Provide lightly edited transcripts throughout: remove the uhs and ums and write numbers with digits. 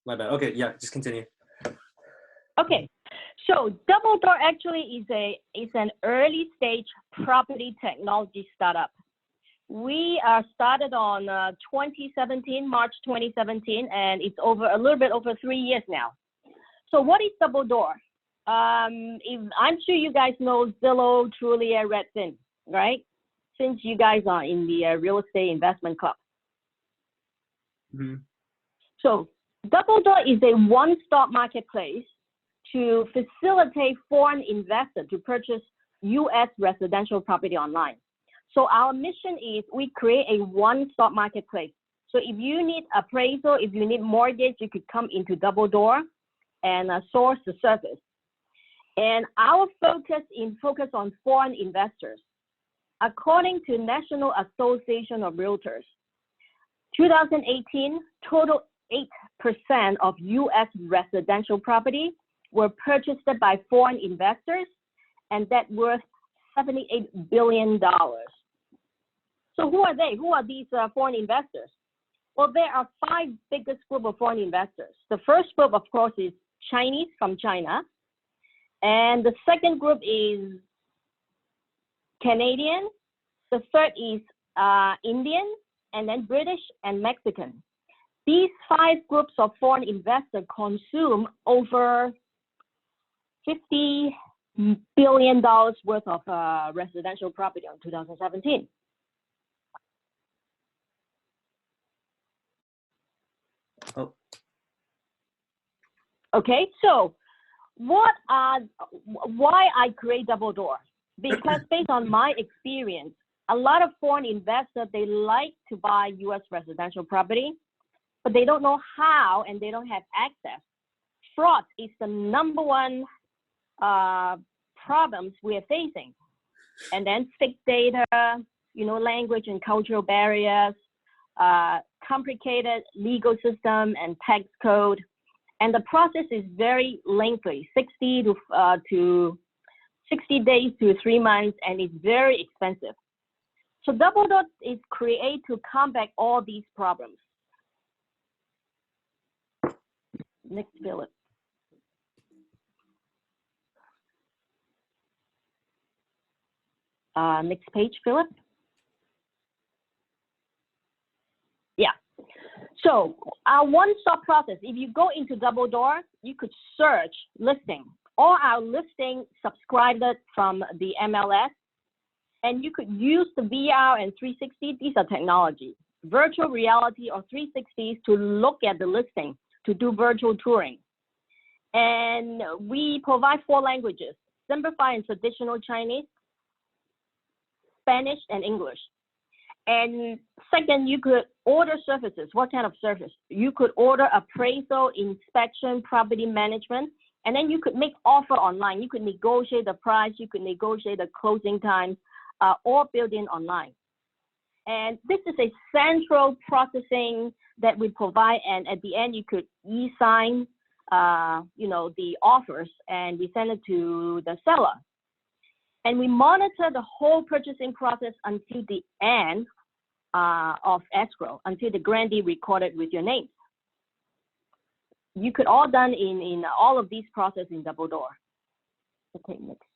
My bad. Okay, yeah, just continue. Okay, so DoubleDoor actually is an early stage property technology startup. We started on 2017, March 2017, and it's a little bit over 3 years now. So what is DoubleDoor? I'm sure you guys know Zillow, Trulia, Redfin, right? Since you guys are in the real estate investment club. Mm-hmm. So DoubleDoor is a one-stop marketplace to facilitate foreign investors to purchase U.S. residential property online. So our mission is we create a one-stop marketplace. So if you need appraisal, if you need mortgage, you could come into DoubleDoor and source the service. And our focus on foreign investors. According to National Association of Realtors, 2018, total 8% of U.S. residential property were purchased by foreign investors, and that worth $78 billion. So who are they? Who are these foreign investors? Well, there are 5 biggest group of foreign investors. The first group, of course, is Chinese from China. And the second group is Canadian. The third is Indian, and then British and Mexican. These 5 groups of foreign investors consume over $50 billion worth of residential property in 2017. Oh. Okay, so why I create DoubleDoor? Because based on my experience, a lot of foreign investors, they like to buy U.S. residential property, but they don't know how and they don't have access. Fraud is the #1 problems we are facing. And then fake data, language and cultural barriers, complicated legal system and tax code. And the process is very lengthy, 60 days to 3 months, and it's very expensive. So DoubleDoor is created to combat all these problems. Next, Philip. Next page, Philip. Yeah. So our one-stop process, if you go into DoubleDoor, you could search listing. All our listings subscribed from the MLS, and you could use the VR and 360. These are technology, virtual reality or 360s to look at the listing, to do virtual touring. And we provide 4 languages, simplified and traditional Chinese, Spanish, and English. And second, you could order services. What kind of service? You could order appraisal, inspection, property management, and then you could make offer online. You could negotiate the price, you could negotiate the closing times, all built in online. And this is a central processing that we provide, and at the end you could e-sign the offers, and we send it to the seller. And we monitor the whole purchasing process until the end of escrow, until the grantee recorded with your name. You could all done in all of these processes in DoubleDoor. Okay, next.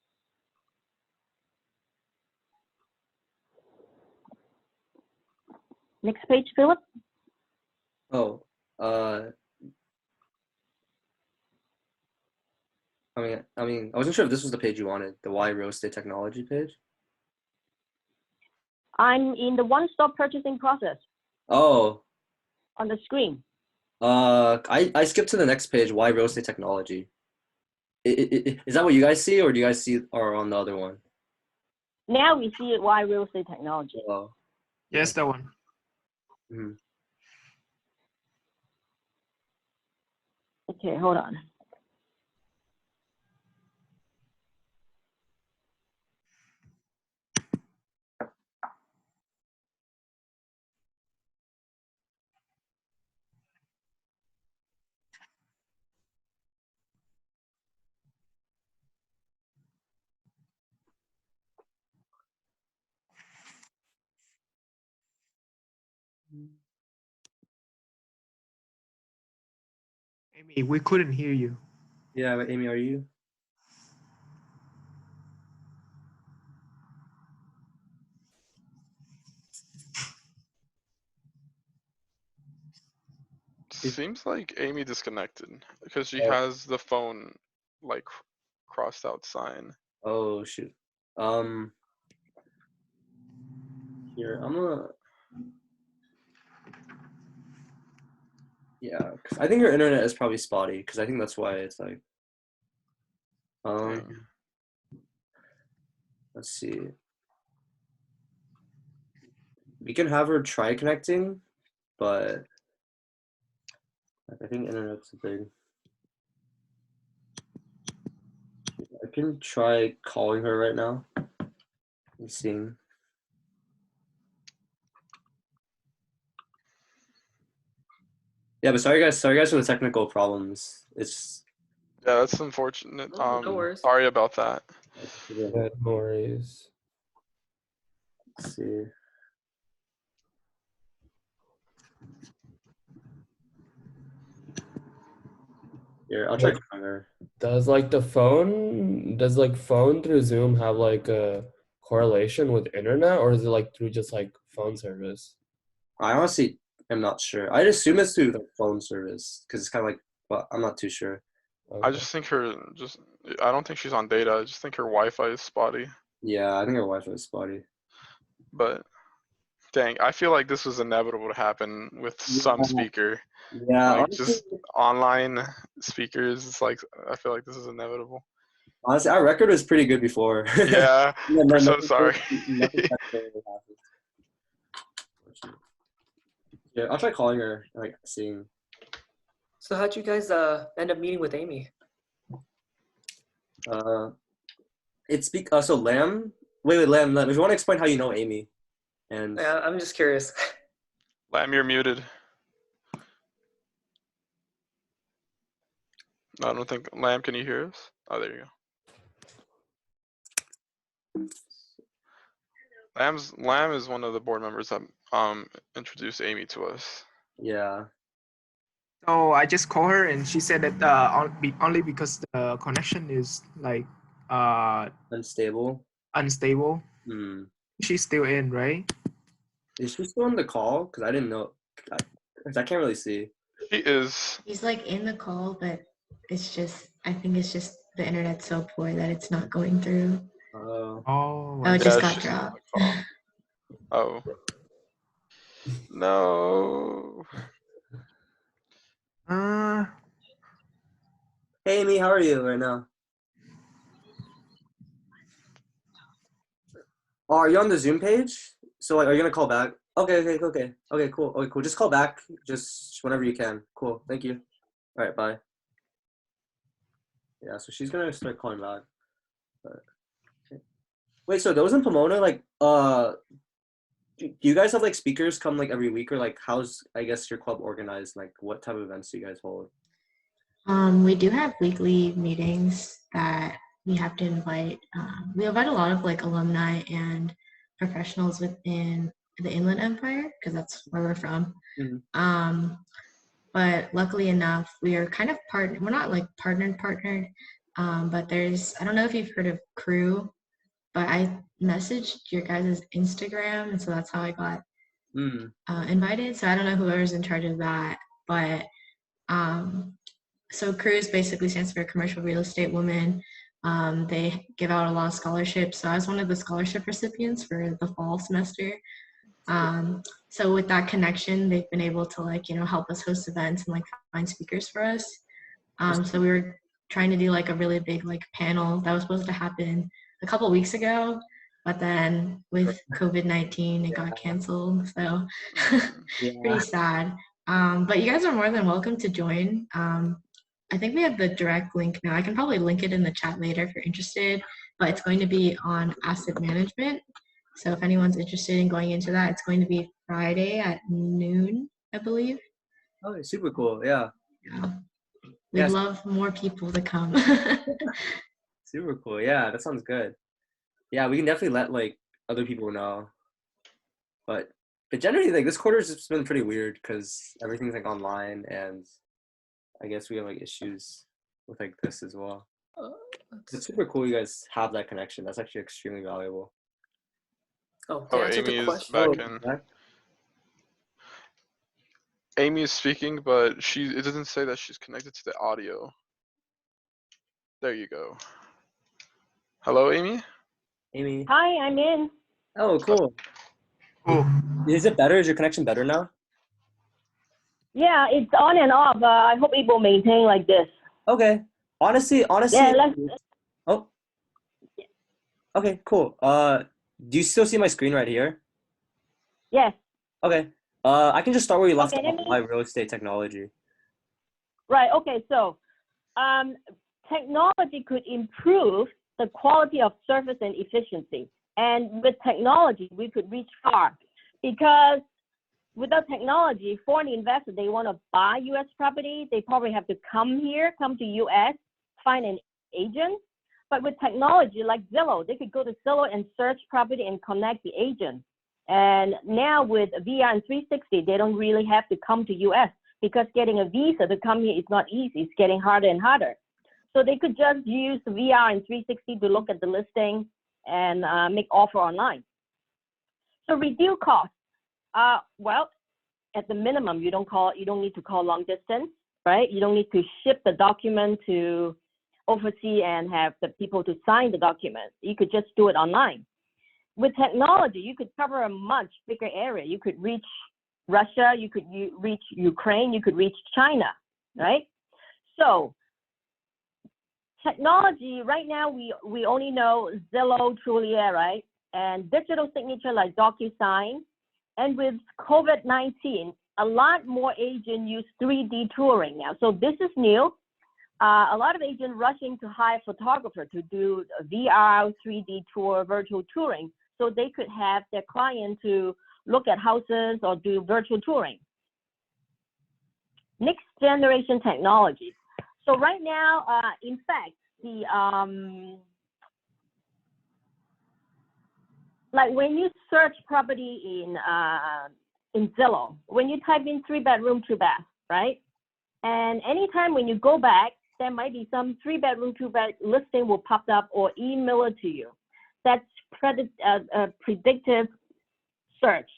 Next page, Philip. Oh, I wasn't sure if this was the page you wanted, the Why Real Estate Technology page. I'm in the one-stop purchasing process. Oh. On the screen. I skipped to the next page, Why Real Estate Technology. Is that what you guys see, or do you guys see or on the other one? Now we see it, Why Real Estate Technology. Oh. Yes, that one. Mm-hmm. Okay, hold on. Amy, we couldn't hear you. Yeah, but Amy, are you? Seems like Amy disconnected because she Oh. has the phone like crossed out sign. Oh shoot. Here, I'm gonna. Yeah, 'cause I think your internet is probably spotty, because I think that's why it's like. Dang. Let's see. We can have her try connecting, but I think internet's a big. I can try calling her right now and seeing. Yeah, but sorry guys for the technical problems. It's Yeah, that's unfortunate. No worries. Sorry about that. yeah, No worries. let's see. Here, I'll try calling her. Does like phone through Zoom have like a correlation with internet, or is it like through just like phone service? I honestly am not sure. I'd assume it's through the phone service because it's kind of like, but I'm not too sure. I Okay. just think I don't think she's on data. I just think her Wi-Fi is spotty. Yeah, I think her Wi-Fi is spotty. But dang, I feel like this was inevitable to happen with some speaker. Yeah, Like honestly, just online speakers. It's like I feel like this is inevitable. honestly, our record was pretty good before. Yeah, we're so sorry. Nothing technical happened. Yeah, I'll try calling her, like seeing. So how'd you guys end up meeting with Amy? So Lamb. Wait, Lamb. If you want to explain how you know Amy, and Yeah, I'm just curious. Lamb, you're muted. No, I don't think Lamb. Can you hear us? Oh, there you go. Lamb is one of the board members that introduced Amy to us. yeah, So I just called her and she said that only because the connection is like unstable. unstable. Hmm. She's still in, right? Is she still on the call? Because I didn't know. I can't really see. She is. He's like in the call, but it's just, I think it's just the internet's so poor that it's not going through. Oh, Oh, I it just Yeah, got she's on dropped. the call. Oh. No. Hey, Amy, how are you right now? Oh, are you on the Zoom page? So like, are you gonna call back? Okay, cool. Okay, cool. Just call back, just whenever you can. Cool. Thank you. All right, bye. Yeah, so she's gonna start calling back. But, okay. Wait, so those in Pomona, like, do you guys have like speakers come like every week, or like how's I guess your club organized? Like, what type of events do you guys hold? We do have weekly meetings that we have to invite. We invite a lot of like alumni and professionals within the Inland Empire because that's where we're from. Mhm. But luckily enough, we are kind of partnered. We're not like partnered, but there's, I don't know if you've heard of Crew, but I messaged your guys' Instagram, and so that's how I got invited. So I don't know whoever's in charge of that, but so CREWS basically stands for Commercial Real Estate Women. They give out a lot of scholarships. So I was one of the scholarship recipients for the fall semester. So with that connection, they've been able to like, help us host events and like find speakers for us. So we were trying to do like a really big like panel that was supposed to happen a couple weeks ago, but then with COVID-19, it got canceled. So pretty sad. But you guys are more than welcome to join. I think we have the direct link now. I can probably link it in the chat later if you're interested, but it's going to be on asset management. So if anyone's interested in going into that, it's going to be Friday at noon, I believe. Oh, super cool. Yeah. Yeah. We'd love more people to come. Super cool. Yeah, that sounds good. Yeah, we can definitely let like other people know. But generally, like this quarter's just been pretty weird because everything's like online, and I guess we have like issues with like this as well. Let's It's see. super cool you guys have that connection. That's actually extremely valuable. Oh, to Oh, answer Amy the is question. back in. Amy is speaking, but it doesn't say that she's connected to the audio. There you go. Hello, Amy? Amy. Hi, I'm in. Oh, cool. Cool. Is it better? Is your connection better now? Yeah, it's on and off. I hope it will maintain like this. Okay. Honestly, Yeah, let's. oh. Okay, cool. Do you still see my screen right here? Yes. Okay. I can just start where you left Okay, let off, me. my real estate technology. Right. Okay. So, technology could improve the quality of service and efficiency. And with technology, we could reach far, because without technology, foreign investors, they want to buy U.S. property, they probably have to come to U.S., find an agent. But with technology like Zillow, they could go to Zillow and search property and connect the agent. And now with VR and 360, they don't really have to come to U.S. because getting a visa to come here is not easy. It's getting harder and harder. So they could just use VR and 360 to look at the listing and make offer online. So reduce costs. Well, at the minimum, you don't need to call long distance, right? You don't need to ship the document to overseas and have the people to sign the document. You could just do it online. With technology, you could cover a much bigger area. You could reach Russia, you could reach Ukraine, you could reach China, right? So technology, right now, we only know Zillow, Trulia, right? And digital signature like DocuSign. And with COVID-19, a lot more agents use 3D touring now. So this is new. A lot of agents rushing to hire a photographer to do a VR, 3D tour, virtual touring, so they could have their client to look at houses or do virtual touring. Next generation technology. So right now, in fact, the like when you search property in Zillow, when you type in 3-bedroom, 2-bath, right? And anytime when you go back, there might be some 3-bedroom, 2-bath listing will pop up or email it to you. That's predictive search.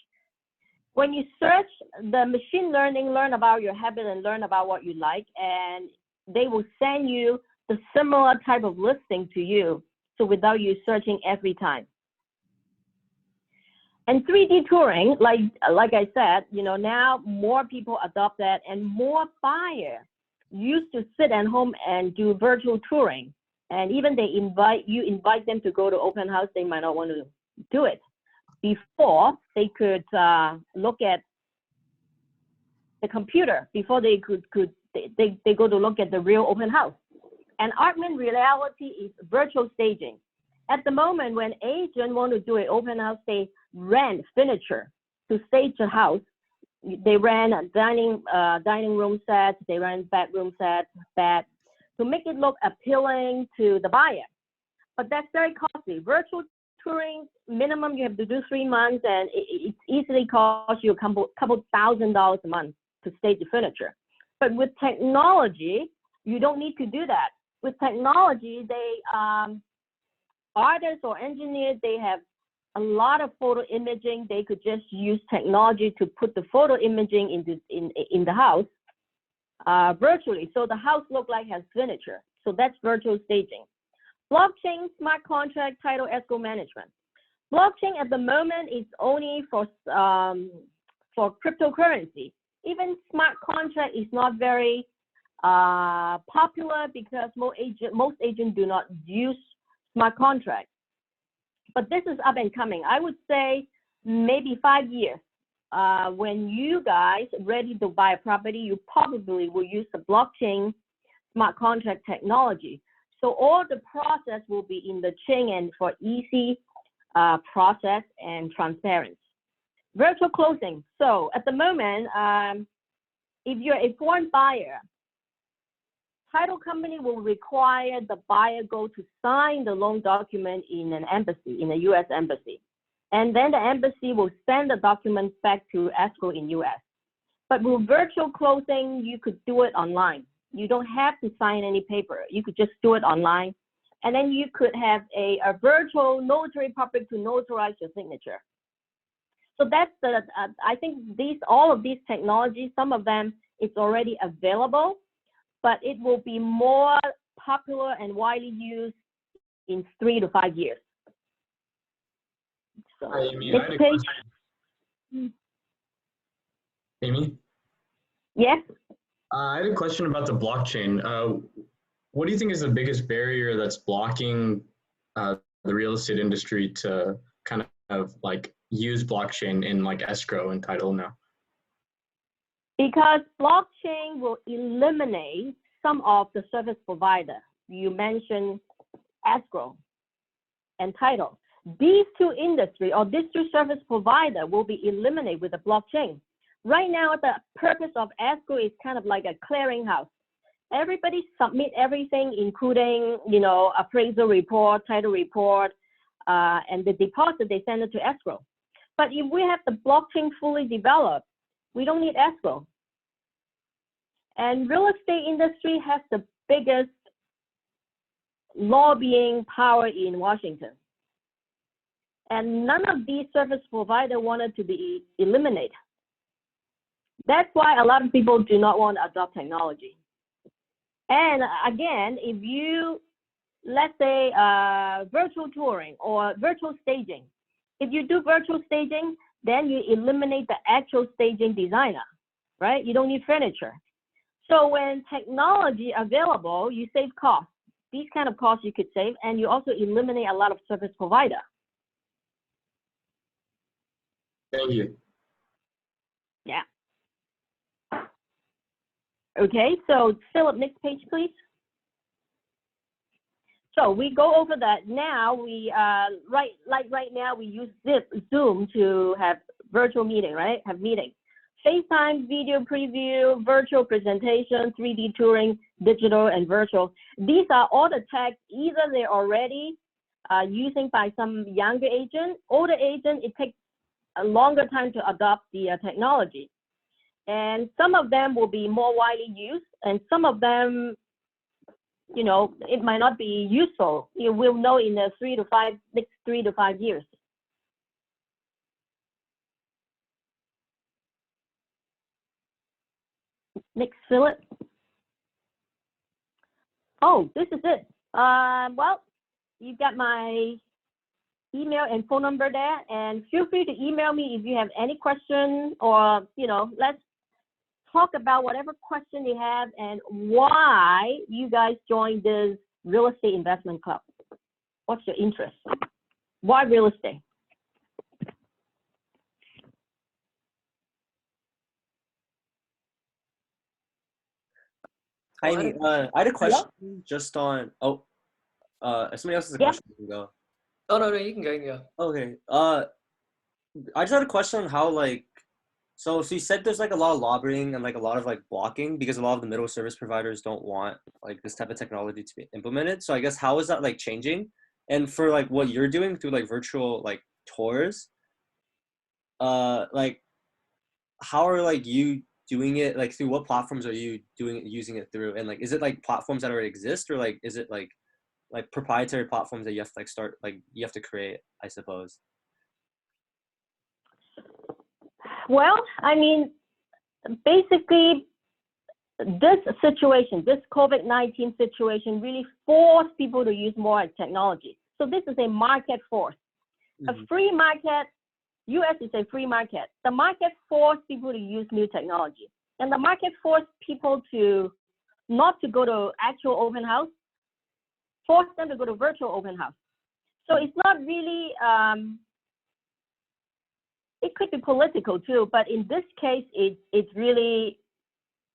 When you search, the machine learning learn about your habit and learn about what you like, and they will send you the similar type of listing to you, so without you searching every time. And 3D touring, like I said, now more people adopt that, and more buyers used to sit at home and do virtual touring. And even they invite them to go to open house, they might not want to do it. Before they could look at the computer, before they they go to look at the real open house. And augmented reality is virtual staging. At the moment, when agents want to do an open house, they rent furniture to stage a house. They rent a dining room set, they rent bedroom set, bed, to make it look appealing to the buyer. But that's very costly. Virtual touring, minimum you have to do 3 months, and it easily costs you a couple $1,000s a month to stage the furniture. But with technology, you don't need to do that. With technology, artists or engineers, they have a lot of photo imaging. They could just use technology to put the photo imaging in the house virtually, so the house look like has furniture. So that's virtual staging. Blockchain, smart contract, title, escrow management. Blockchain at the moment is only for cryptocurrency. Even smart contract is not very popular because most agents do not use smart contract. But this is up and coming. I would say maybe 5 years. When you guys ready to buy a property, you probably will use the blockchain smart contract technology. So all the process will be in the chain and for easy process and transparency. Virtual closing. So at the moment, if you're a foreign buyer, title company will require the buyer go to sign the loan document in an embassy, in a U.S. embassy. And then the embassy will send the documents back to escrow in U.S. But with virtual closing, you could do it online. You don't have to sign any paper. You could just do it online. And then you could have a virtual notary public to notarize your signature. So that's the, I think all of these technologies, some of them it's already available, but it will be more popular and widely used in 3 to 5 years. So Hi, Amy. next page. Amy? Yes? I had a question about the blockchain. What do you think is the biggest barrier that's blocking the real estate industry to kind of like use blockchain in like escrow and title now? Because blockchain will eliminate some of the service provider. You mentioned escrow and title. These two industry or these two service provider will be eliminated with the blockchain. Right now, the purpose of escrow is kind of like a clearinghouse. Everybody submit everything, including, you know, appraisal report, title report, and the deposit, they send it to escrow. But if we have the blockchain fully developed, we don't need escrow. And real estate industry has the biggest lobbying power in Washington. And none of these service providers wanted to be eliminated. That's why a lot of people do not want to adopt technology. And again, if you, let's say virtual touring or virtual staging, if you do virtual staging, then you eliminate the actual staging designer, right? You don't need furniture. So when technology available, you save costs. These kind of costs you could save, and you also eliminate a lot of service provider. Thank you. Yeah. Okay, so Philip, next page, please. So we go over that now. We right now we use Zoom to have virtual meeting, right? Have meeting. FaceTime, video preview, virtual presentation, 3D touring, digital and virtual. These are all the tech. Either they're already using by some younger agent, older agent. It takes a longer time to adopt the technology, and some of them will be more widely used, and some of them, you know, it might not be useful. You will know in the next 3 to 5 years. Next, Philip. Oh, this is it. Well, you've got my email and phone number there, and feel free to email me if you have any question, or, you know, let's talk about whatever question you have and why you guys joined this real estate investment club. What's your interest? Why real estate? Hi, Amy. I had a question just on. Oh, if somebody else has a question, you can go. Oh, no, you can go. You can go. Okay. I just had a question on how, like, so you said there's like a lot of lobbying and like a lot of like blocking because a lot of the middle service providers don't want like this type of technology to be implemented. So I guess how is that like changing? And for like what you're doing through like virtual like tours, like how are like you doing it? Like through what platforms are you using it through? And like is it like platforms that already exist, or like is it like proprietary platforms that you have to like start, like you have to create, I suppose? Well, I mean, basically, this situation, this COVID-19 situation really forced people to use more technology. So this is a market force. Mm-hmm. A free market, US is a free market. The market forced people to use new technology. And the market forced people to not to go to actual open house, forced them to go to virtual open house. So it's not really, it could be political too, but in this case, it's really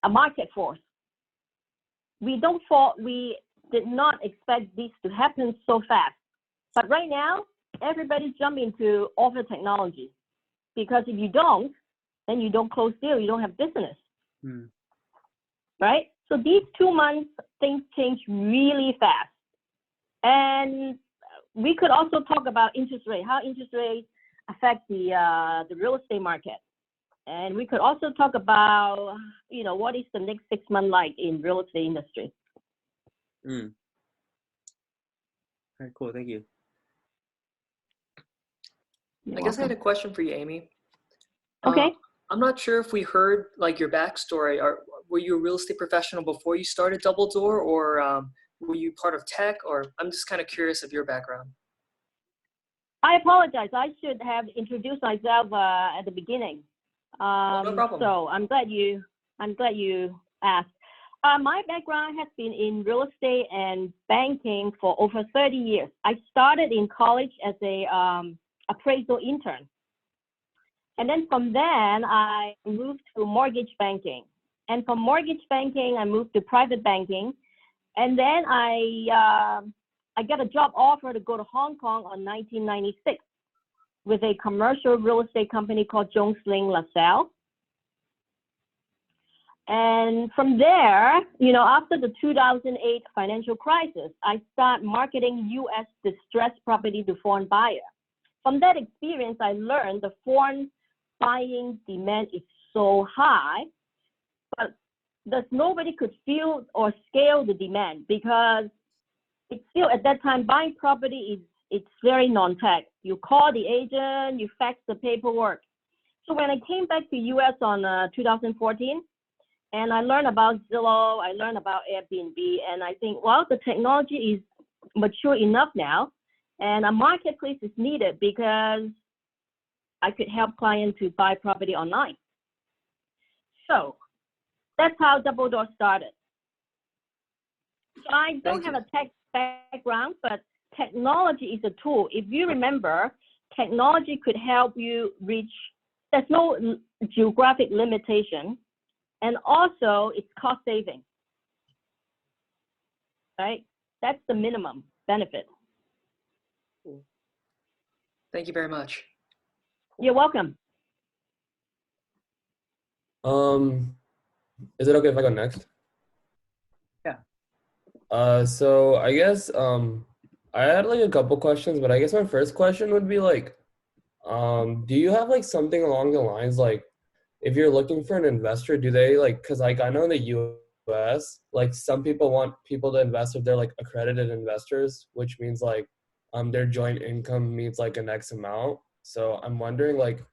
a market force. We did not expect this to happen so fast. But right now, everybody's jumping to offer technology, because if you don't, then you don't close deal, you don't have business. Right? So these 2 months, things change really fast. And we could also talk about interest rate, how interest rates affect the real estate market. And we could also talk about, what is the next 6 months like in real estate industry. All right, cool. Thank you. You're I guess I had a welcome. question for you, Amy. Okay. I'm not sure if we heard like your backstory. Were you a real estate professional before you started DoubleDoor, or were you part of tech? Or I'm just kind of curious of your background. I apologize. I should have introduced myself at the beginning. No problem. So I'm glad you asked. My background has been in real estate and banking for over 30 years. I started in college as a appraisal intern. And then from then, I moved to mortgage banking. And from mortgage banking, I moved to private banking. And then I got a job offer to go to Hong Kong in 1996 with a commercial real estate company called Jones Lang LaSalle. And from there, after the 2008 financial crisis, I started marketing U.S. distressed property to foreign buyers. From that experience, I learned the foreign buying demand is so high, but nobody could feel or scale the demand because it's still at that time buying property it's very non-tech. You call the agent, you fax the paperwork. So when I came back to U.S. on 2014, and I learned about Zillow, I learned about Airbnb, and I think, well, the technology is mature enough now, and a marketplace is needed because I could help clients to buy property online. So that's how DoubleDoor started. So I don't have a tech background, but technology is a tool. If you remember, technology could help you reach, there's no geographic limitation, and also it's cost saving, right? That's the minimum benefit. Thank you very much. You're welcome. Is it okay if I go next? Yeah. So I guess I had like a couple questions, but I guess my first question would be like, do you have like something along the lines like, if you're looking for an investor, do they like, because like I know in the US, like some people want people to invest if they're like accredited investors, which means like their joint income means like an X amount. So I'm wondering like,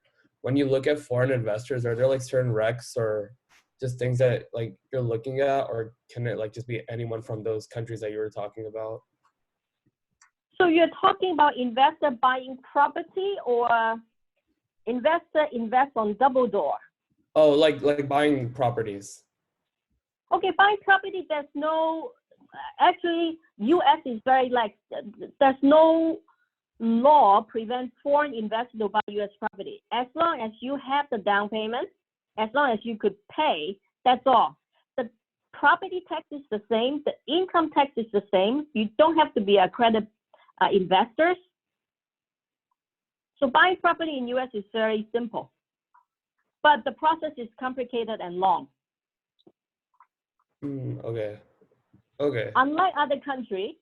when you look at foreign investors, are there like certain recs or just things that like you're looking at, or can it like just be anyone from those countries that you were talking about? So you're talking about investor buying property or investor invest on DoubleDoor? Oh, like buying properties. Okay, buying property, there's no, actually, U.S. is very like, there's no law prevents foreign investors to buy U.S. property. As long as you have the down payment, as long as you could pay, that's all. The property tax is the same, the income tax is the same. You don't have to be accredited investors. So buying property in U.S. is very simple, but the process is complicated and long. Okay. Unlike other countries,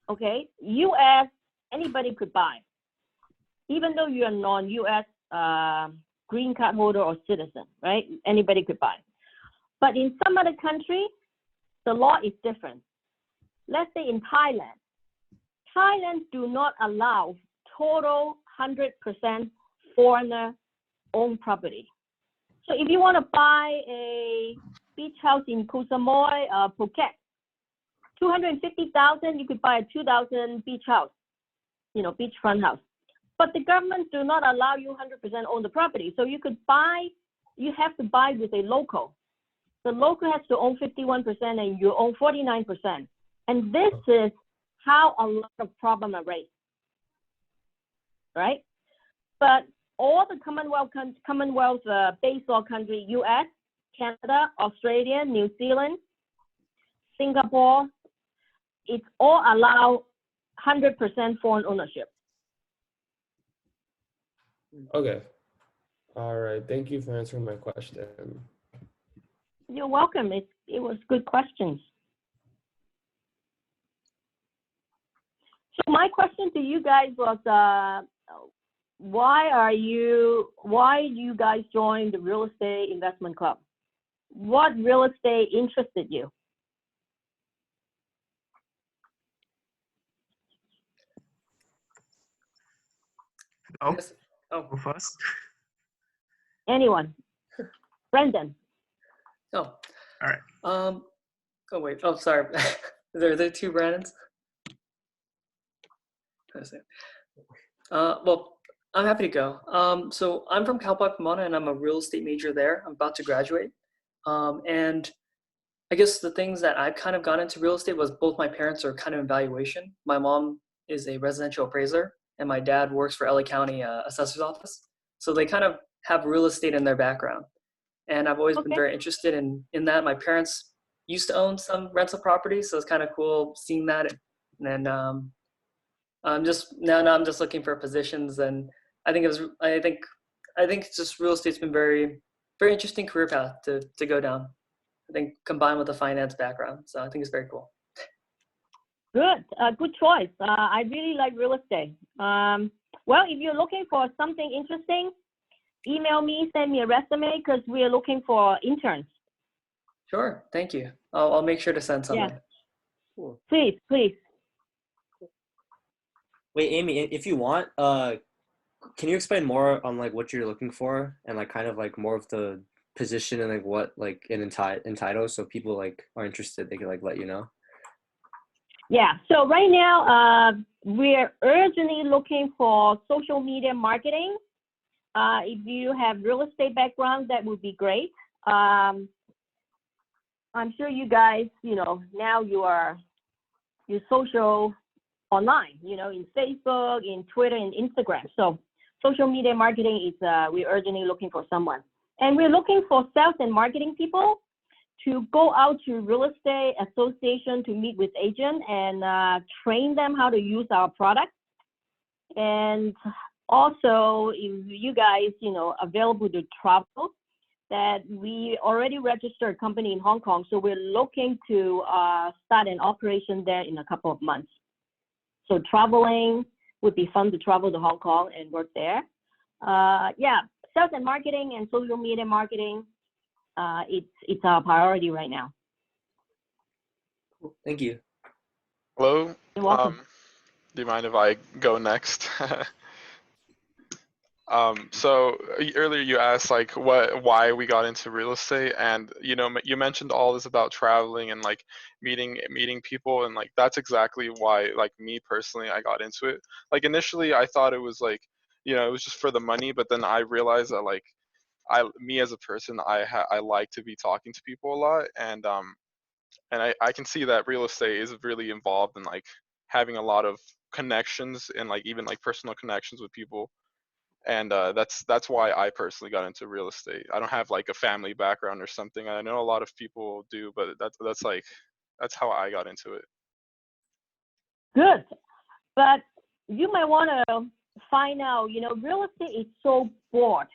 okay, U.S., anybody could buy, even though you're a non-U.S. Green card holder or citizen, right? Anybody could buy. But in some other countries, the law is different. Let's say in Thailand, Thailand do not allow total 100% foreigner-owned property. So if you want to buy a beach house in Koh Samui, Phuket, 250,000, you could buy a 2,000 beach house, beachfront house. But the government do not allow you 100% own the property. So you could buy, you have to buy with a local. The local has to own 51% and you own 49%. And this is how a lot of problems are raised, right? But all the Commonwealth based on country, US, Canada, Australia, New Zealand, Singapore, it's all allow 100% foreign ownership. Okay. All right. Thank you for answering my question. You're welcome. It was good questions. So my question to you guys was, why you guys join the real estate investment club? What real estate interested you? Oh, Yes. Oh, go first. Anyone? Brendan. oh. All right. Oh wait. Oh, sorry. Are there two Brandons? Well, I'm happy to go. So I'm from Cal Poly Pomona, and I'm a real estate major there. I'm about to graduate. And I guess the things that I've kind of got into real estate was both my parents are kind of in valuation. My mom is a residential appraiser, and my dad works for LA County Assessor's Office. So they kind of have real estate in their background. And I've always been Okay. very interested in that. My parents used to own some rental properties, so it's kind of cool seeing that. And then I'm just I'm just looking for positions, and I think it's just real estate's been very interesting career path to go down. I think combined with a finance background, so I think it's very cool. Good. Good choice. I really like real estate. Well, if you're looking for something interesting, email me, send me a resume, because we are looking for interns. Sure, thank you. I'll make sure to send something. Yeah. Cool. Please. Wait, Amy, if you want, can you explain more on like what you're looking for and like kind of like more of the position and like what like it entitles, so people like are interested, they can like let you know. Yeah. So right now, we're urgently looking for social media marketing. If you have real estate background, that would be great. I'm sure you guys, now you're social online, in Facebook, in Twitter, and Instagram. So social media marketing is, we're urgently looking for someone. And we're looking for sales and marketing people to go out to real estate association to meet with agents and train them how to use our product. And also, if you guys, available to travel, that we already registered a company in Hong Kong. So we're looking to start an operation there in a couple of months. So traveling would be fun, to travel to Hong Kong and work there. Yeah, sales and marketing and social media marketing, it's our priority right now. Cool. Thank you. Hello. You're welcome. Do you mind if I go next? So earlier you asked like why we got into real estate, and you mentioned all this about traveling and like meeting people, and like that's exactly why, like me personally, I got into it. Like initially I thought it was like, it was just for the money, but then I realized that like me as a person, I like to be talking to people a lot, and I can see that real estate is really involved in like having a lot of connections and like even like personal connections with people. And that's why I personally got into real estate. I don't have like a family background or something. I know a lot of people do, but that's how I got into it. Good. But you might want to find out, real estate is so broad.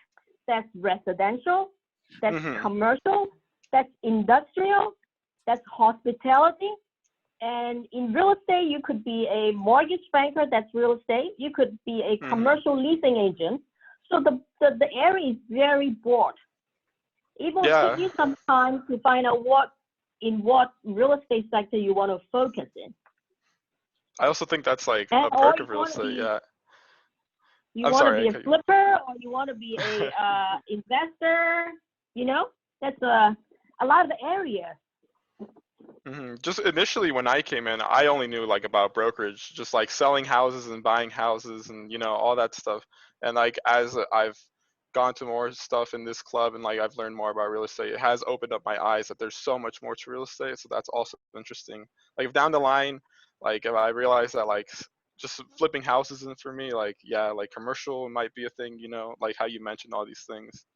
That's residential, that's commercial, that's industrial, that's hospitality. And in real estate, you could be a mortgage banker, that's real estate. You could be a commercial leasing agent. So the area is very broad. It will take you some time to find out what real estate sector you want to focus in. I also think that's like And a perk of real estate. Yeah. You want to be a flipper, or you want to be a investor, that's a lot of areas. Just initially when I came in, I only knew like about brokerage, just like selling houses and buying houses and all that stuff. And like as I've gone to more stuff in this club and like I've learned more about real estate, it has opened up my eyes that there's so much more to real estate. So that's also interesting. Like if down the line, like if I realize that like just flipping houses isn't for me, like like commercial might be a thing, like how you mentioned all these things.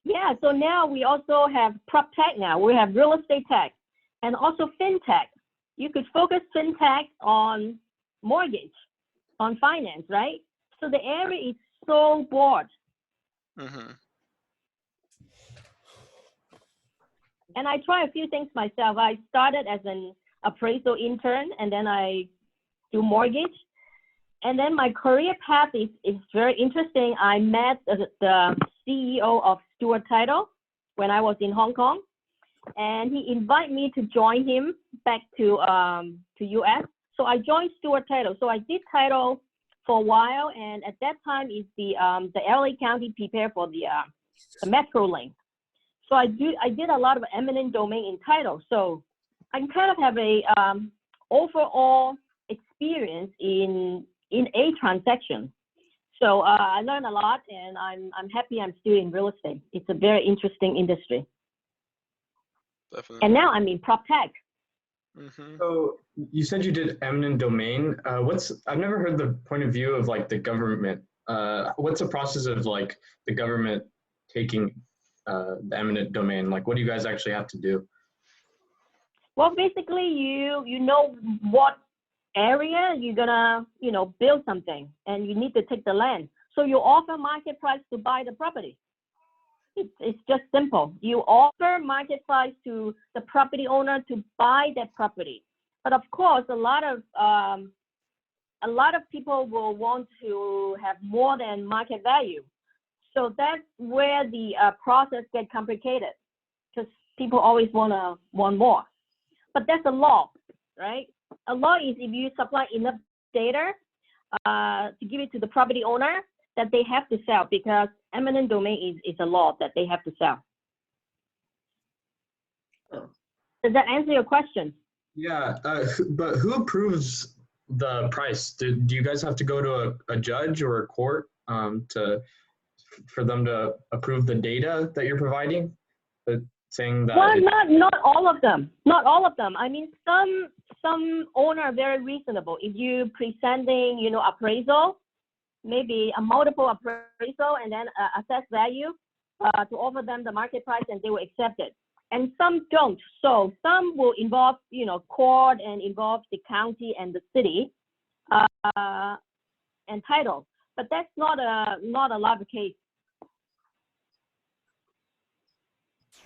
Yeah, so now we also have prop tech now. We have real estate tech and also fintech. You could focus fintech on mortgage, on finance, right? So the area is so broad. And I try a few things myself. I started as an appraisal intern, and then I do mortgage. And then my career path is very interesting. I met the CEO of Stewart Title when I was in Hong Kong, and he invited me to join him back to US. So I joined Stewart Title. So I did title for a while, and at that time is the LA County prepared for the Metro Link. So I did a lot of eminent domain in title. So I kind of have a overall experience in a transaction. So I learned a lot, and I'm happy I'm still in real estate. It's a very interesting industry. Definitely. And now I'm in prop tech. So you said you did eminent domain. I've never heard the point of view of like the government. What's the process of like the government taking the eminent domain? Like, what do you guys actually have to do? Well, basically, you know what area you're gonna build something, and you need to take the land. So you offer market price to buy the property. It's just simple. You offer market price to the property owner to buy that property. But of course, a lot of people will want to have more than market value. So that's where the process gets complicated, because people always want more. But that's a law, right? A law is if you supply enough data to give it to the property owner, that they have to sell, because eminent domain is a law that they have to sell. Does that answer your question? Yeah, but who approves the price? Do you guys have to go to a judge or a court for them to approve the data that you're providing? Saying that well, not all of them. Not all of them. I mean, some owner are very reasonable. If you presenting, appraisal, maybe a multiple appraisal and then assess value to offer them the market price, and they will accept it. And some don't. So some will involve, court and involve the county and the city and title. But that's not a lot of case.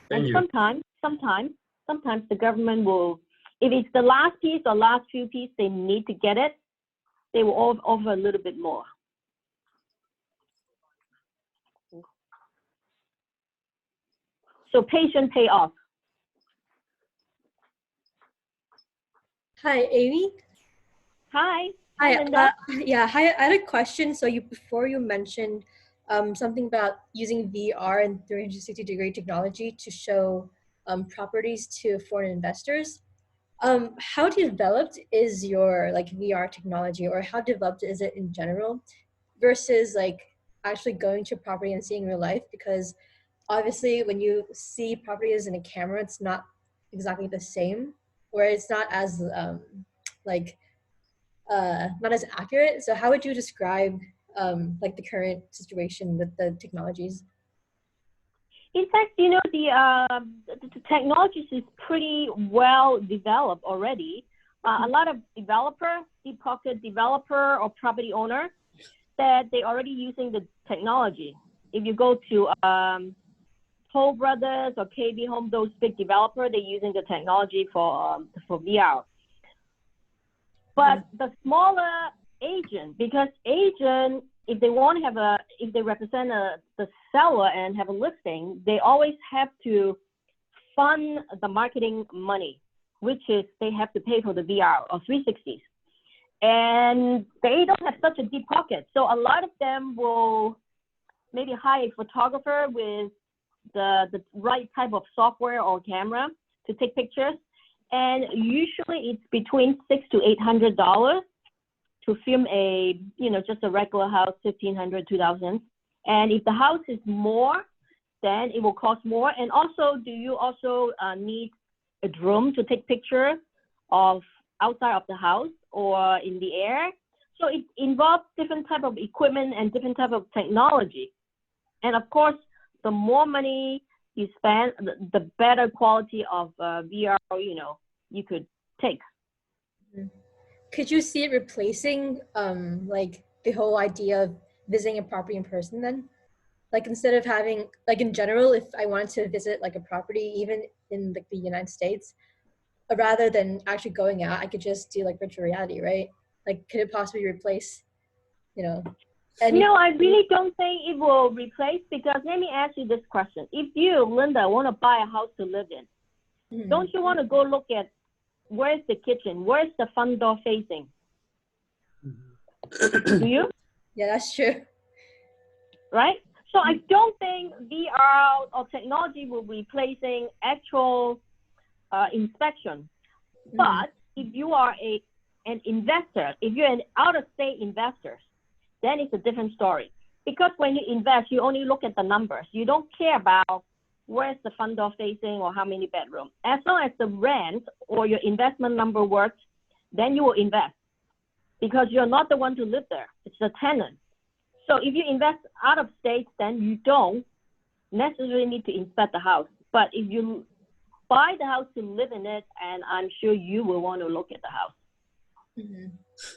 Thank And you. sometimes the government will, if it's the last piece or last few pieces they need to get it, they will offer a little bit more. So patient pay off. Hi, Amy. Hi. Hi. Linda. Yeah. Hi. I had a question. So before you mentioned something about using VR and 360-degree technology to show properties to foreign investors. How developed is your VR technology, or how developed is it in general, versus actually going to a property and seeing real life? Because obviously, when you see properties in a camera, it's not exactly the same, or it's not as not as accurate. So how would you describe the current situation with the technologies? In fact, the technologies is pretty well developed already. A lot of deep pocket developer or property owner, that they already using the technology. If you go to Toll Brothers or KB Home, those big developer, they're using the technology for VR. But the smaller agent, because agent, if they want to if they represent the seller and have a listing, they always have to fund the marketing money, which is they have to pay for the VR or 360s. And they don't have such a deep pocket. So a lot of them will maybe hire a photographer with the right type of software or camera to take pictures. And usually it's between $600 to $800 to film just a regular house, $1,500, $2,000. And if the house is more, then it will cost more. And also, do you also need a drone to take pictures of outside of the house or in the air? So it involves different type of equipment and different type of technology. And of course, the more money you spend, the better quality of VR, you could take. Could you see it replacing the whole idea of visiting a property in person then? Instead of having, in general, if I wanted to visit a property, even in the United States, rather than actually going out, I could just do virtual reality, right? Could it possibly replace you know, any. No, I really don't think it will replace, because let me ask you this question. If you, Linda, want to buy a house to live in, Mhm. don't you want to go look at where's the kitchen, where's the front door facing? Do you? Yeah, that's true. Right? So I don't think VR or technology will be replacing actual inspection. But if you are an investor, if you're an out-of-state investor, then it's a different story. Because when you invest, you only look at the numbers. You don't care about where's the front door facing or how many bedrooms. As long as the rent or your investment number works, then you will invest. Because you're not the one to live there. It's the tenant. So if you invest out of state, then you don't necessarily need to inspect the house. But if you buy the house to live in it, and I'm sure you will want to look at the house. Mm-hmm.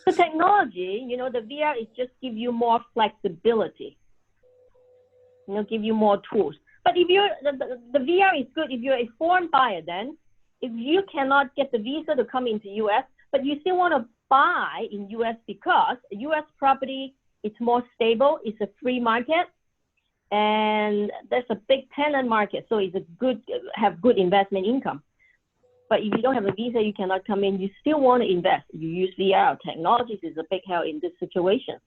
The technology, you know, the VR is just give you more flexibility, you know, give you more tools. But if you're, the VR is good if you're a foreign buyer. Then if you cannot get the visa to come into US, but you still want to buy in US because US property, it's more stable, it's a free market, and there's a big tenant market, so it's a good, have good investment income. But if you don't have a visa, you cannot come in, you still want to invest. You use VR. Technologies is a big help in this situation.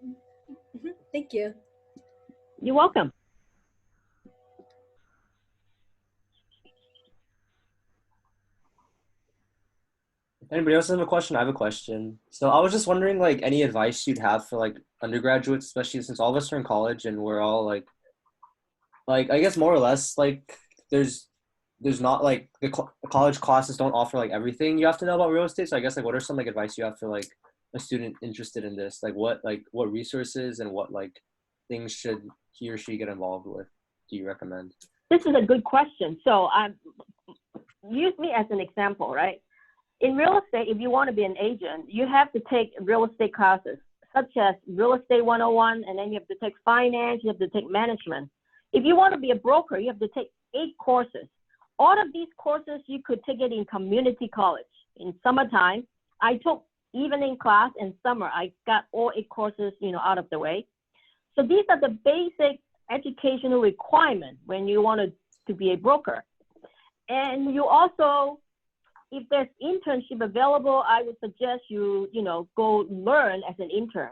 Mm-hmm. Thank you. You're welcome. If anybody else has a question, I have a question. So I was just wondering, like, any advice you'd have for like undergraduates, especially since all of us are in college and we're all like I guess more or less like there's not like the college classes don't offer like everything you have to know about real estate. So I guess like what are some like advice you have for like a student interested in this? Like what resources and what like things should he or she get involved with? Do you recommend? This is a good question. So use me as an example, right? In real estate, if you want to be an agent, you have to take real estate classes, such as Real Estate 101, and then you have to take finance, you have to take management. If you want to be a broker, you have to take 8 courses. All of these courses, you could take it in community college. In summertime, I took evening class, and summer, I got all 8 courses, you know, out of the way. So these are the basic educational requirements when you want to be a broker. And you also, if there's internship available, I would suggest you know, go learn as an intern.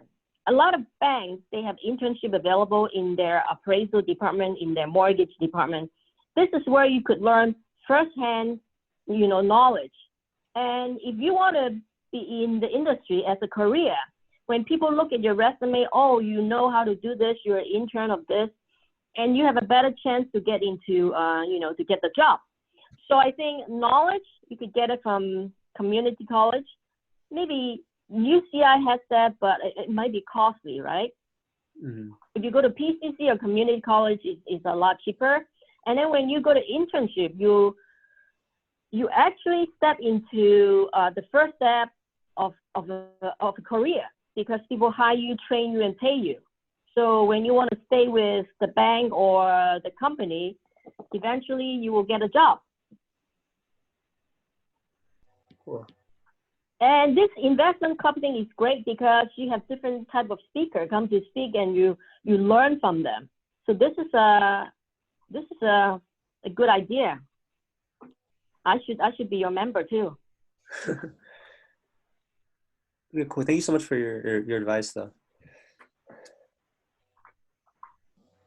A lot of banks, they have internship available in their appraisal department, in their mortgage department. This is where you could learn firsthand, you know, knowledge. And if you want to be in the industry as a career, when people look at your resume, oh, you know how to do this, you're an intern of this, and you have a better chance to get into, you know, to get the job. So I think knowledge, you could get it from community college. Maybe UCI has that, but it might be costly, right? Mm-hmm. If you go to PCC or community college, it's a lot cheaper. And then when you go to internship, you actually step into the first step of a career, because people hire you, train you, and pay you. So when you want to stay with the bank or the company, eventually you will get a job. Cool. And this investment club thing is great because you have different type of speaker come to speak, and you learn from them. So this is a good idea. I should be your member too. Okay, cool. Thank you so much for your advice, though.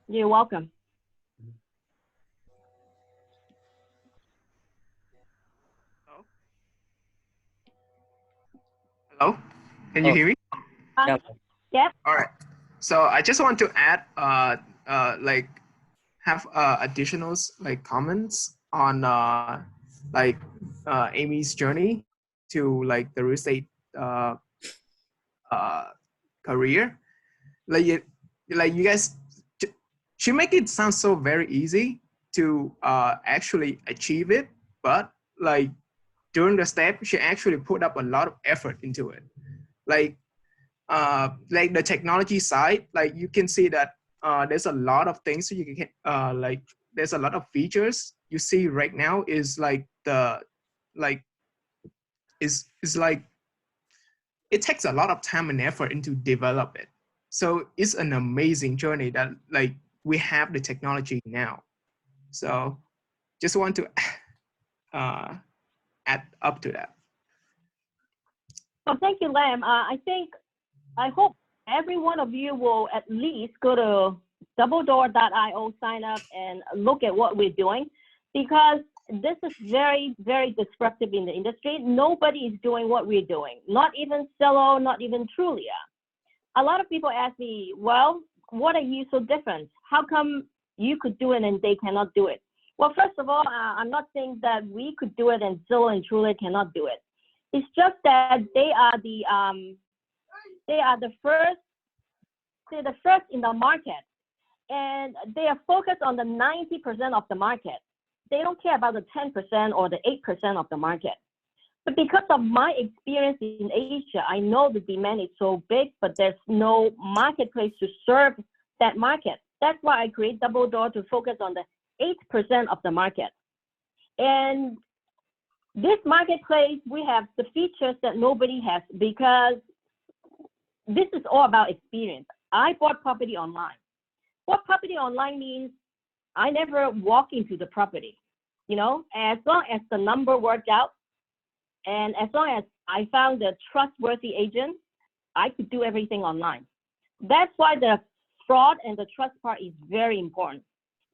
You're welcome. Hello, can you hear me? Yeah. Yep. All right. So I just want to add, like, have additionals like comments on Amy's journey to like the real estate career. Like you guys, she make it sound so very easy to actually achieve it, but like during the step, she actually put up a lot of effort into it. Like the technology side, like you can see that there's a lot of things you can like there's a lot of features you see right now is like the like is like it takes a lot of time and effort into develop it. So it's an amazing journey that like we have the technology now. So just want to add up to that. Well, thank you, Lam. I hope every one of you will at least go to doubledoor.io, sign up, and look at what we're doing, because this is very, very disruptive in the industry. Nobody is doing what we're doing, not even Cello, not even Trulia. A lot of people ask me, well, what are you so different? How come you could do it and they cannot do it? Well, first of all, I'm not saying that we could do it and Zillow and Trulia cannot do it. It's just that they are the first. They're the first in the market, and they are focused on the 90% of the market. They don't care about the 10% or the 8% of the market. But because of my experience in Asia, I know the demand is so big, but there's no marketplace to serve that market. That's why I create DoubleDoor to focus on the 8% of the market. And this marketplace, we have the features that nobody has, because this is all about experience. I bought property online. What property online means, I never walk into the property. You know, as long as the number worked out, and as long as I found a trustworthy agent, I could do everything online. That's why the fraud and the trust part is very important.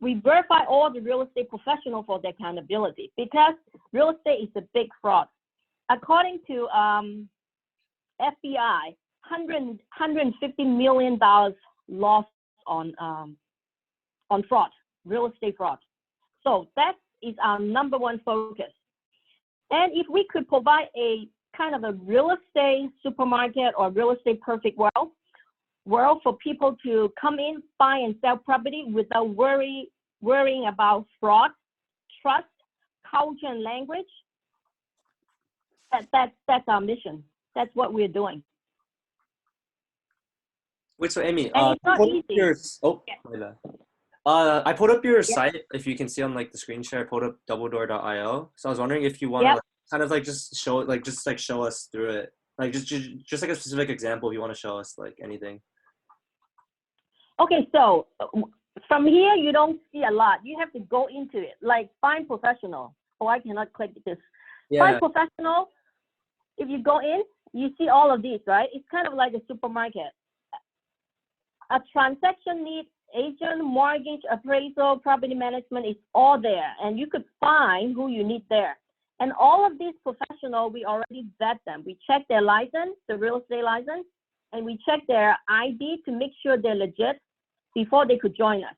We verify all the real estate professionals for their accountability, because real estate is a big fraud. According to FBI, $150 million lost on fraud, real estate fraud. So that is our number one focus. And if we could provide a kind of a real estate supermarket or real estate perfect world for people to come in, buy and sell property without worrying about fraud, trust, culture, and language, that's our mission. That's what we're doing. Wait, so Amy, And it's not easy. My bad. I put up your site. If you can see on like the screen share, I put up doubledoor.io. So I was wondering if you want to like, kind of like just show us through it, like just like a specific example if you want to show us like anything. Okay, so from here you don't see a lot. You have to go into it. Like find professional. Oh, I cannot click this. Yeah. Find professional. If you go in, you see all of these, right? It's kind of like a supermarket. A transaction need, agent, mortgage, appraisal, property management is all there, and you could find who you need there. And all of these professionals, we already vet them. We check their license, the real estate license, and we check their ID to make sure they're legit before they could join us.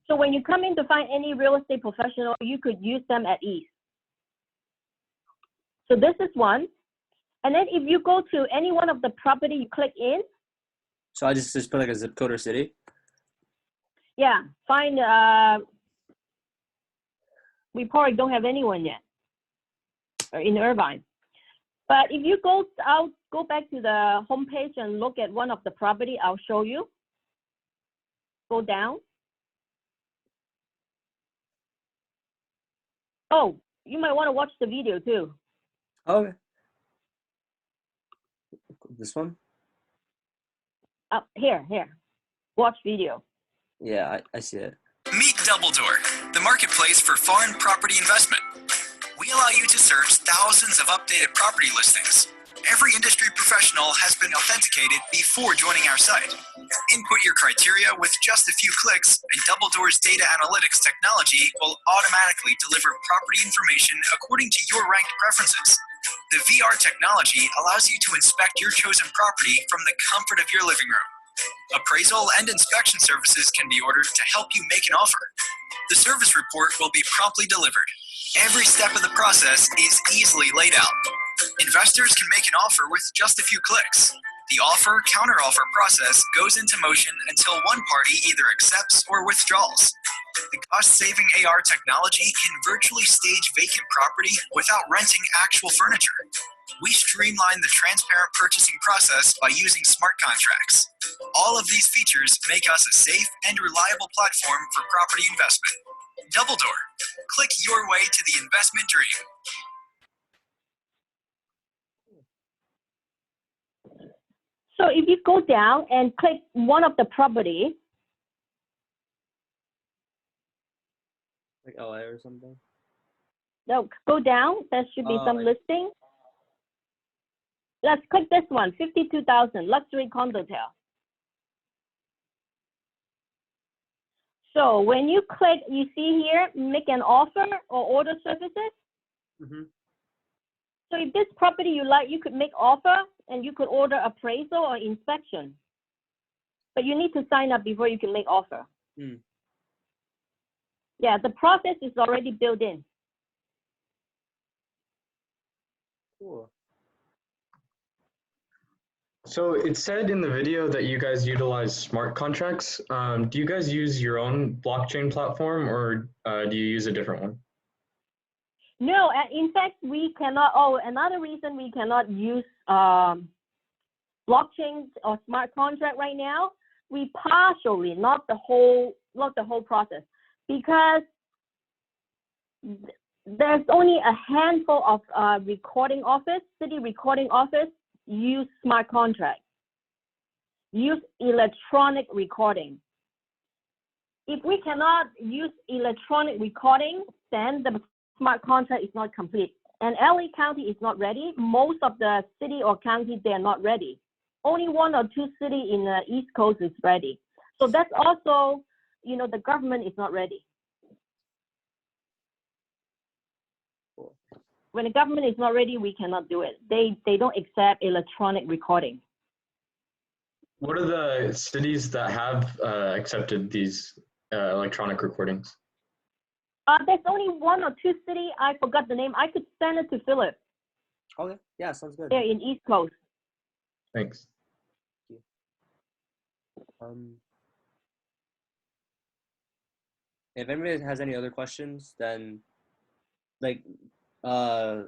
So when you come in to find any real estate professional, you could use them at ease. So this is one. And then if you go to any one of the property, you click in. So I just put like a zip code or city? Yeah, find, we probably don't have anyone yet in Irvine. But if you go back to the homepage and look at one of the property, I'll show you. Go down. Oh, you might want to watch the video too. Okay. This one? Here. Watch video. Yeah, I see it. Meet DoubleDoor, the marketplace for foreign property investment. We allow you to search thousands of updated property listings. Every industry professional has been authenticated before joining our site. Input your criteria with just a few clicks, and DoubleDoor's data analytics technology will automatically deliver property information according to your ranked preferences. The VR technology allows you to inspect your chosen property from the comfort of your living room. Appraisal and inspection services can be ordered to help you make an offer. The service report will be promptly delivered. Every step of the process is easily laid out. Investors can make an offer with just a few clicks. The offer-counteroffer process goes into motion until one party either accepts or withdraws. The cost-saving AR technology can virtually stage vacant property without renting actual furniture. We streamline the transparent purchasing process by using smart contracts. All of these features make us a safe and reliable platform for property investment. DoubleDoor. Click your way to the investment dream. So if you go down and click one of the property, Like LA or something. no, go down, there should be some listing. Let's click this one, 52,000 luxury condotel. So when you click, you see here, make an offer or order services. Mm-hmm. So if this property you like, you could make offer and you could order appraisal or inspection. But you need to sign up before you can make offer. Mm. Yeah, the process is already built in. Cool. So it said in the video that you guys utilize smart contracts. Do you guys use your own blockchain platform, or do you use a different one? No, in fact, we cannot. Oh, another reason we cannot use blockchain or smart contract right now. We partially, not the whole process, because there's only a handful of recording office, city recording office use smart contract, use electronic recording. If we cannot use electronic recording, then the smart contract is not complete. And LA County is not ready. Most of the city or county, they are not ready. Only 1 or 2 cities in the East Coast is ready. So that's also, you know, the government is not ready. When the government is not ready, we cannot do it. They don't accept electronic recording. What are the cities that have accepted these electronic recordings? There's only 1 or 2 cities. I forgot the name. I could send it to Philip. Okay. Yeah, sounds good. They're in East Coast. Thanks. If anybody has any other questions, then like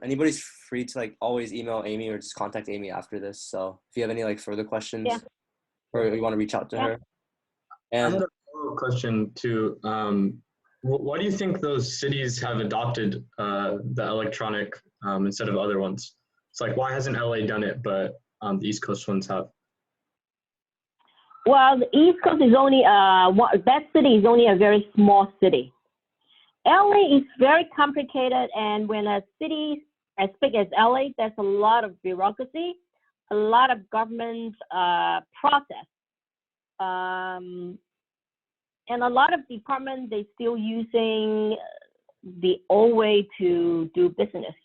anybody's free to like always email Amy or just contact Amy after this. So if you have any like further questions, Yeah. or you want to reach out to her. I had And a follow-up question too. Why do you think those cities have adopted the electronic instead of other ones? It's like, why hasn't LA done it, but the East Coast ones have? Well, the East Coast is only that city is only a very small city. LA is very complicated, and when a city as big as LA, there's a lot of bureaucracy, a lot of government process, and a lot of departments they still using the old way to do business.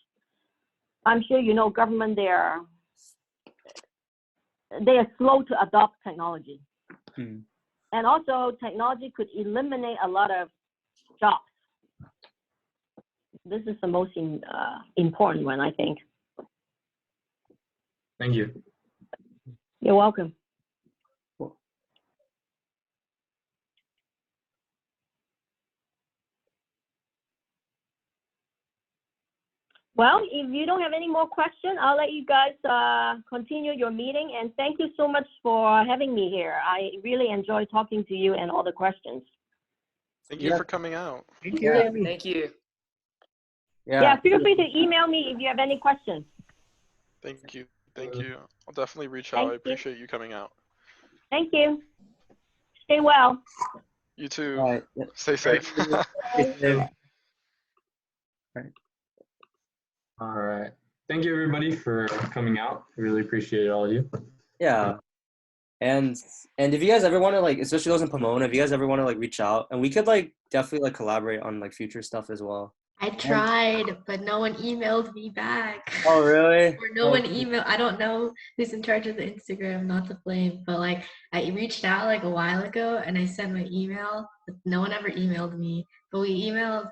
I'm sure you know government they are slow to adopt technology. And also technology could eliminate a lot of jobs. This is the most important one, I think. Thank you. You're welcome. Well, if you don't have any more questions, I'll let you guys continue your meeting. And thank you so much for having me here. I really enjoy talking to you and all the questions. Thank you for coming out. Thank you, Yeah. Amy. Thank you. Yeah, feel free to email me if you have any questions. Thank you. Thank you. I'll definitely reach Thank out. I you. appreciate you coming out. Thank you. Stay well. You too. all right. Yeah. Stay safe. All right. Thank you, everybody, for coming out. I really appreciate all of you. Yeah. And if you guys ever want to like, especially those in Pomona, if you guys ever want to like reach out, and we could like definitely like collaborate on like future stuff as well. I tried, but no one emailed me back. Oh really? Or no one emailed. I don't know who's in charge of the Instagram, not to blame, but like I reached out like a while ago and I sent my email, but no one ever emailed me. But we emailed,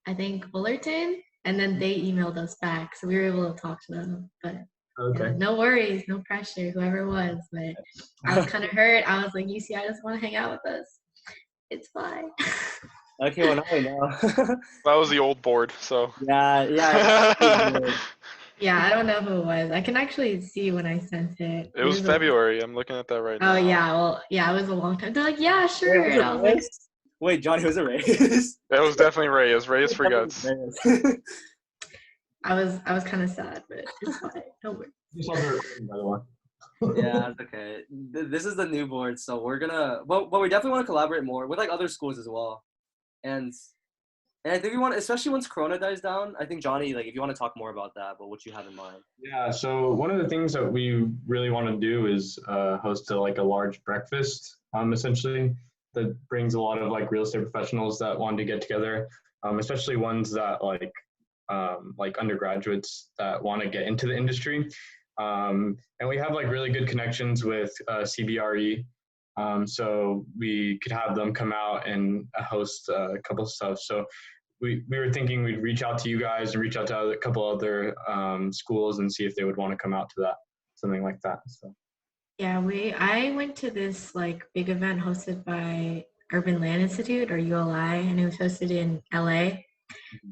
I think, Fullerton, and then they emailed us back, so we were able to talk to them. But Okay. yeah, no worries, no pressure, whoever it was. But I was kind of hurt. I was like, UCI doesn't want to hang out with us. It's fine. Okay, well now we know. That was the old board, so. Yeah. Yeah, I don't know who it was. I can actually see when I sent it. It was February. I'm looking at that right now. Oh yeah, well yeah, it was a long time. They're like, yeah, sure. Wait, And I was like, wait, Johnny, was it race? It was definitely Ray. It was Ray's for guts. I was kind of sad, but it's fine. Don't worry. You saw the recording, by the way. Yeah, it's okay. This is the new board, so we're gonna. But we definitely want to collaborate more with like other schools as well, and I think we want, especially once Corona dies down. I think Johnny, like, if you want to talk more about that, but what you have in mind. Yeah, so one of the things that we really want to do is host a large breakfast, essentially, that brings a lot of like real estate professionals that want to get together, especially ones that like undergraduates that want to get into the industry. And we have like really good connections with CBRE. So we could have them come out and host a couple of stuff. So we were thinking we'd reach out to you guys and reach out to a couple other schools and see if they would want to come out to that, something like that. So. Yeah, I went to this like big event hosted by Urban Land Institute or ULI, and it was hosted in LA.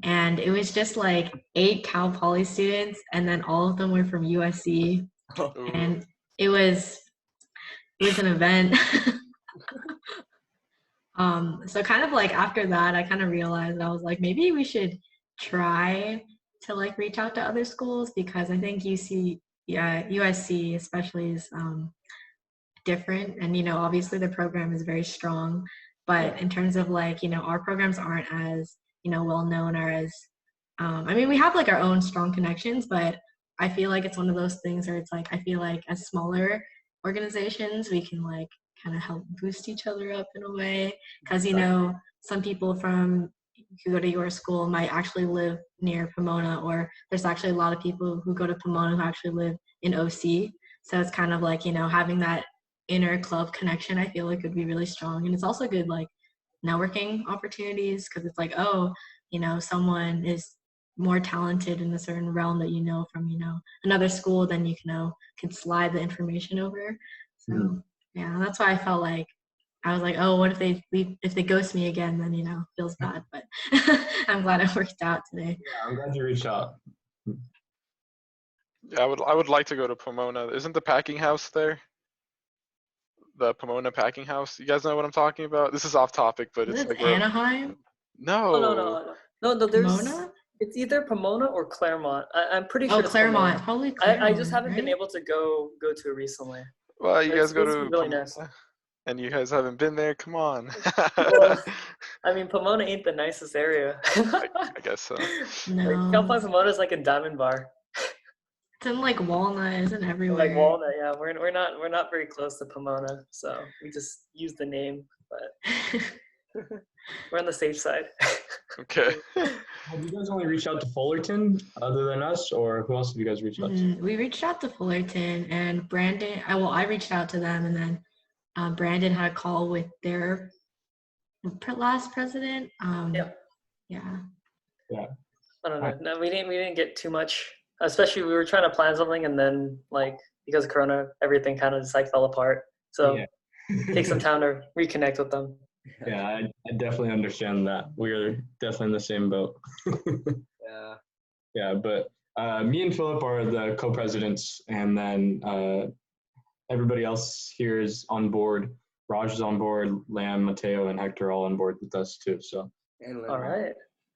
And it was just like 8 Cal Poly students, and then all of them were from USC. And it was an event. So kind of like after that, I kind of realized, I was like, maybe we should try to like reach out to other schools, because I think USC especially is different, and obviously the program is very strong, but in terms of like our programs aren't as well known, or as I mean, we have like our own strong connections, but I feel like it's one of those things where it's like, I feel like as smaller organizations, we can like kind of help boost each other up in a way, because some people who go to your school might actually live near Pomona, or there's actually a lot of people who go to Pomona who actually live in OC. So it's kind of like having that inner club connection, I feel like would be really strong. And it's also good like networking opportunities, because it's like, oh, someone is more talented in a certain realm that from another school, then you can slide the information over. So yeah, that's why I felt like I was like, oh, what if they ghost me again, then feels bad. But I'm glad it worked out today. Yeah, I'm glad you reached out. Yeah, I would like to go to Pomona. Isn't the packing house there? The Pomona packing house. You guys know what I'm talking about? This is off topic, but it's like Anaheim. no. No. There's Pomona? It's either Pomona or Claremont. I'm pretty sure. Oh, it's Claremont. Pomona. Probably Claremont. I just haven't been right? able to go to it recently. Well, you guys go It's to really Pomona, nice. and you guys haven't been there. Come on. Well, I mean, Pomona ain't the nicest area. I guess so. No. Like, Cal Pomona is like a diamond bar. It's in like Walnut, isn't everywhere. Like Walnut, yeah. We're not very close to Pomona, so we just use the name, but we're on the safe side. Okay. Have you guys only reached out to Fullerton other than us, or who else have you guys reached out to? We reached out to Fullerton, and Brandon. I reached out to them, and then Brandon had a call with their last president. Yeah. Yeah. I don't know. No, we didn't get too much. Especially we were trying to plan something, and then like because of Corona, everything kind of just like fell apart. So take some time to reconnect with them. Yeah, I definitely understand that. We're definitely in the same boat. Yeah. Yeah, but me and Philip are the co-presidents, and then everybody else here is on board. Raj is on board, Lam, Mateo, and Hector are all on board with us too. So. All right.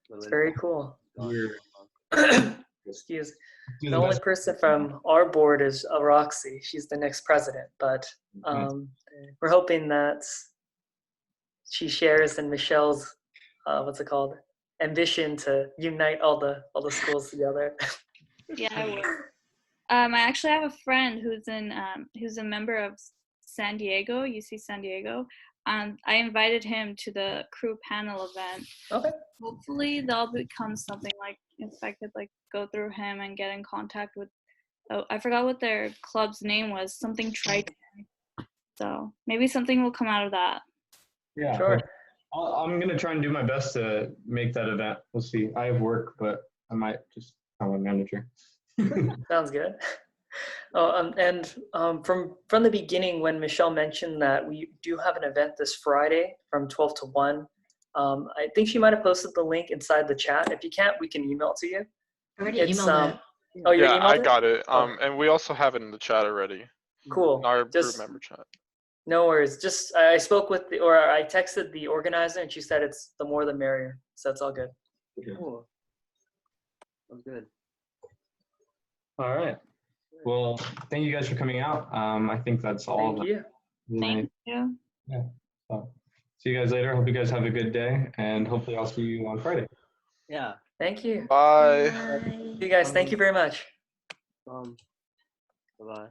It's very cool. Excuse. The only person from our board is Roxy. She's the next president, but we're hoping that she shares in Michelle's ambition to unite all the schools together. Yeah, I will. I actually have a friend who's a member of San Diego, UC San Diego. I invited him to the crew panel event. Okay. Hopefully that'll become something like if I could like go through him and get in contact with. Oh, I forgot what their club's name was. Something Triton. So maybe something will come out of that. Yeah. Sure. I'm gonna try and do my best to make that event. We'll see. I have work, but I might just tell my manager. Sounds good. Oh, from the beginning, when Michelle mentioned that we do have an event this Friday from 12 to 1, I think she might have posted the link inside the chat. If you can't, we can email it to you. I already emailed it. Oh, you Yeah, emailed I it? got it. And we also have it in the chat already. Cool. In our group member chat. No worries. Just I spoke with I texted the organizer, and she said it's the more the merrier. So it's all good. Cool. That's good. All right. Well, thank you guys for coming out. I think that's all. Thank you. Thank you. Yeah. So, see you guys later. Hope you guys have a good day, and hopefully I'll see you on Friday. Yeah. Thank you. Bye. You guys, thank you very much. Bye-bye.